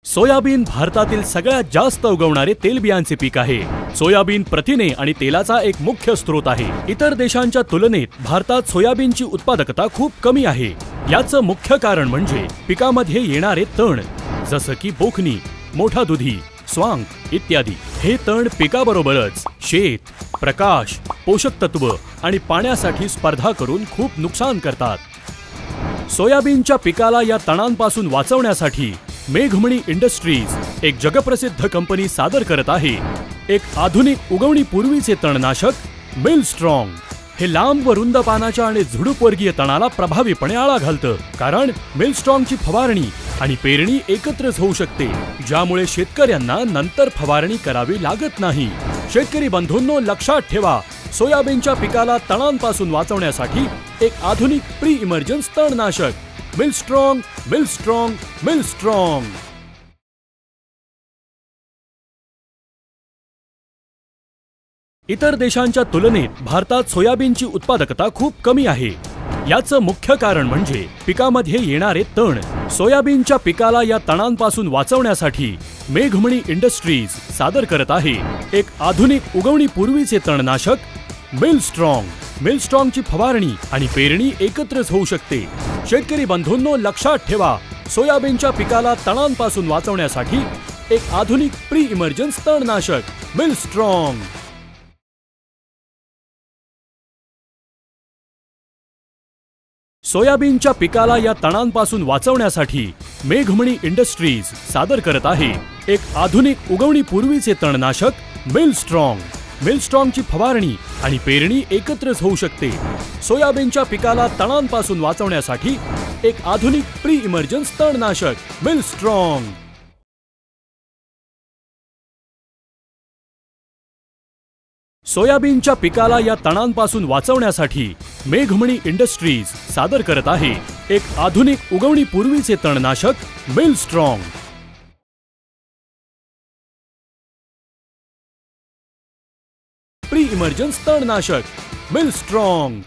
Soybean भारतातील सगळ्यात जास्त उगवणारे तेलबियांचे पीक आहे। सोयाबीन प्रथिने आणि तेलाचा एक मुख्य स्रोत आहे। इतर देशांच्या तुलनेत भारतात सोयाबीनची उत्पादकता खूप कमी आहे। याचं मुख्य कारण म्हणजे पिकामध्ये येणारे तण, जसं की बोखणी, मोठा दुधी, स्वांग इत्यादी। हे तण पिकाबरोबरच शेत, प्रकाश, पोषक तत्व आणि पाण्यासाठी स्पर्धा करून खूप नुकसान करतात। सोयाबीनच्या पिकाला या तणांपासून वाचवण्यासाठी मेघमणी इंडस्ट्रीज एक जगप्रसिद्ध कंपनी सादर करत आहे एक आधुनिक उगवणीपूर्वीचे तणनाशक मिलस्ट्रॉंग। हे लांब व रुंद पानाच्या आणि झुडूपवर्गीय तणाला प्रभावीपणे आळा घालतं, कारण मिलस्ट्रॉंगची फवारणी आणि पेरणी एकत्रच होऊ शकते, ज्यामुळे शेतकऱ्यांना नंतर फवारणी करावी लागत नाही। शेतकरी बंधूंनो, लक्षात ठेवा, सोयाबीनच्या पिकाला तणांपासून वाचवण्यासाठी एक आधुनिक प्री इमर्जन्स तणनाशक मिलस्ट्रॉंग, मिलस्ट्रॉंग, मिलस्ट्रॉंग। इतर देशांच्या तुलनेत भारतात सोयाबीनची उत्पादकता खूप कमी आहे। याचं मुख्य कारण म्हणजे पिकामध्ये येणारे तण। सोयाबीनच्या पिकाला या तणांपासून वाचवण्यासाठी मेघमणी इंडस्ट्रीज सादर करत आहे एक आधुनिक उगवणीपूर्वीचे तणनाशक मिलस्ट्रॉंग। मिलस्ट्रॉंगची फवारणी आणि पेरणी एकत्रच होऊ शकते। शेतकरी बंधूंनो, लक्षात ठेवा, सोयाबीनच्या पिकाला तणांपासून वाचवण्यासाठी एक आधुनिक प्री इमर्जन्स तणनाशक मिलस्ट्रॉंग। सोयाबीनच्या पिकाला या तणांपासून वाचवण्यासाठी मेघमणी इंडस्ट्रीज सादर करत आहे एक आधुनिक उगवणीपूर्वीचे तणनाशक मिलस्ट्रॉंग। मिलस्ट्रॉंगची फवारणी आणि पेरणी एकत्रच होऊ शकते। सोयाबीनच्या पिकाला तणांपासून वाचवण्यासाठी एक आधुनिक प्री इमर्जन्स तणनाशक मिलस्ट्रॉंग। सोयाबीनच्या पिकाला या तणांपासून वाचवण्यासाठी मेघमणी इंडस्ट्रीज सादर करत आहे एक आधुनिक उगवणीपूर्वीचे तणनाशक मिलस्ट्रॉंग। प्री इमर्जन्स तणनाशक मिलस्ट्रॉंग।